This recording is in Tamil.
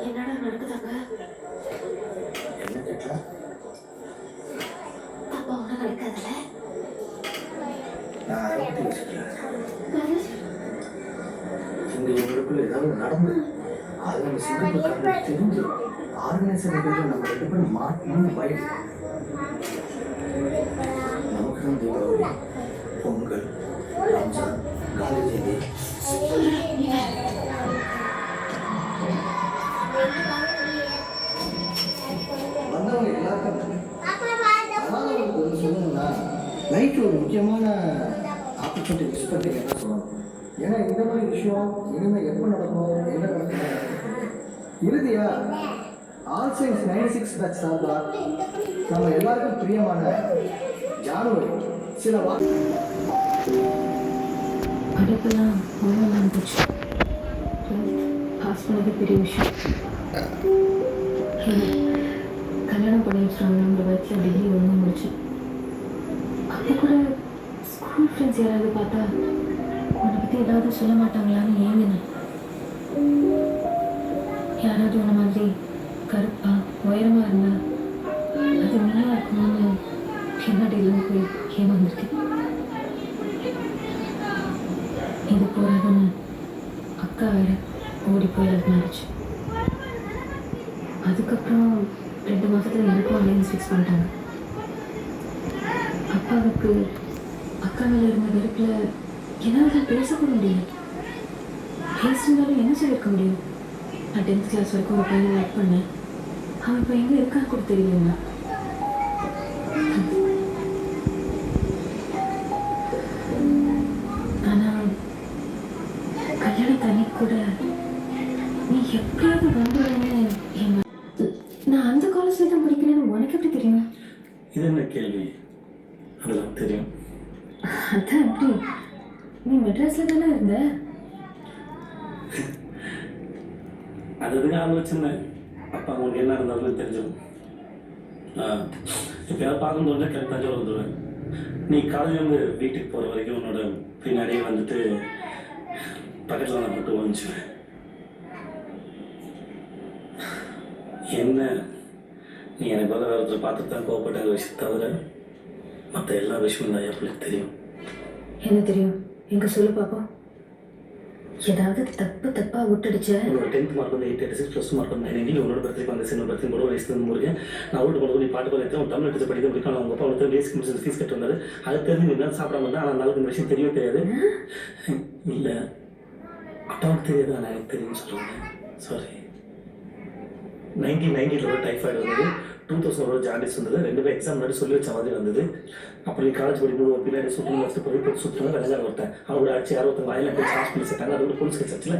என்னடா நடக்குதாங்க? என்ன கேட்டா? அப்பா ஒன்றும் நடக்காதுல்ல? நான் அதை பற்றி யோசிக்கிறேன். இங்கே எங்களுக்குள்ள ஏதாவது நடந்து அது நம்ம சிங்கப்பூர் தெரிஞ்சு ஆர்கனைசர் நம்ம 2 பேரும் மாட்டணும்னு பயம். நமக்கு தான் தீபாவளி, பொங்கல், ரம்ஜான், காந்தி ஜெயந்தி. வந்தவங்க எல்லாருக்கும் சொல்லணும்னா லைஃப்ல ஒரு முக்கியமான ஆப்பர்ச்சுனிட்டி மிஸ் பண்ணுறீங்க என்ன சொல்லணும். ஏன்னா இந்த மாதிரி விஷயம் இனிமேல் எப்போ நடக்கும், என்ன நடக்கும். இறுதியா ஆல் சயின்ஸ் 96 பேட்ச் சார்பா நம்ம எல்லாருக்கும் பிரியமான ஜானுவரி சில அடுப்பெல்லாம் ஒன்றும் போச்சு. பாஸ் பண்ணது பெரிய விஷயம். கல்யாணம் பண்ணி வச்சுருவாங்க. நம்ம வயசில் டிகிரி 1 முடிச்சு. அப்போ கூட ஸ்கூல் ஃப்ரெண்ட்ஸ் யாராவது பார்த்தா உன்னை பற்றி ஏதாவது சொல்ல மாட்டாங்களான்னு ஏங்கினேன். யாராவது உன்ன மாதிரி கருப்பா உயரமாக இருந்தா அது நல்லா இருக்குமான்னு பின்னாடியிலும் போய் ஏமாந்துருக்கேன். இது போகிறதுன்னு அக்கா வேற ஓடி போய் மேரேஜ். அதுக்கப்புறம் 2 மாதத்தில் எனக்கும் அலைன்ஸ் ஃபிக்ஸ் பண்ணிட்டாங்க. அப்பாவுக்கு அக்கா மேலே இருந்த வெறுப்பில் என்னால் தான் பேசக்கூட முடியல. பேசினாலும் என்ன சொல்லியிருக்க முடியும்? நான் 10th கிளாஸ் வரைக்கும் ஒரு பையனை லைக் பண்ணேன். அவன் இப்போ எங்கே இருக்கான்னு கூட தெரியல. ஆனால் கல்யாணம் தண்ணி கூட நீ எப்படியாவது வந்துடுன்னு நான் அந்த காலேஜில் தான் படிக்கிறேன்னு உனக்கு எப்படி தெரியும்? இது என்ன கேள்வி? அதெல்லாம் தெரியும். அதான் எப்படி? நீ மெட்ராஸில் தானே இருந்த? அதுக்கு ஆலோசிச்சேன். அப்பா அவங்களுக்கு என்ன இருந்தாலும் தெரிஞ்சிடும். எப்பயாவது பார்க்கணும் தோணுன்னா கரெக்டாக வந்துடுவேன். நீ காலேஜ்லேருந்து வீட்டுக்கு போகிற வரைக்கும் உன்னோட பின்னாடியே வந்துட்டு பக்கத்தில் நான் மட்டும் வந்துச்சுவேன். என்ன நீ எனக்கு பதில் வேறு ஒருத்தர் பார்த்துட்டு தான் கோவப்பட்ட விஷயம் தவிர மற்ற எல்லா விஷயமும் தான் எப்படி தெரியும். என்ன தெரியும்? எங்க சொல்லு பாப்போம். ஏதாவது தப்பா விட்டுடுச்சு. உன்னோட 10th மார்க் வந்து 886 +2 மார்க் வந்து 990. உன்னோட பர்த்டே வந்து சின்ன பர்த்டே கூட வயசுல முருகன் நான் அவுட் பண்ண நீ பாட்டு பாட்டு ஒரு தமிழ் எடுத்து படிக்க முடியும். அவங்க அப்பா வந்து பேசிக் முடிச்சு ஃபீஸ் கட்டு வந்தாரு. அது தெரிஞ்சு நீ சாப்பிடாம இருந்தா ஆனால் நாளுக்கு இந்த விஷயம் தெரியவே தெரியாது. இல்லை அப்பாவுக்கு தெரியாது, ஆனால் எனக்கு தெரியும்னு சொல்லுவாங்க. சாரி. 1990 ஒரு டைஃபாய்டு வந்தது. 2000 ஜாண்டிஸ் வந்தது. 2 எக்ஸாம் முன்னாடி சொல்லி வச்ச மாதிரி வந்தது. அப்புறம் நீ காலேஜ் படிக்கும்போது ஒரு பின்னாடி சுற்றுலா வச்சு போய் சுற்றுலா வெள்ளங்கார ஒருத்தன் அவரோட ஆச்சு 60 வயலில் போய் ஹாஸ்பிட்டல் சேர்த்தாங்க. அதோட போலீஸ் கட்சியில்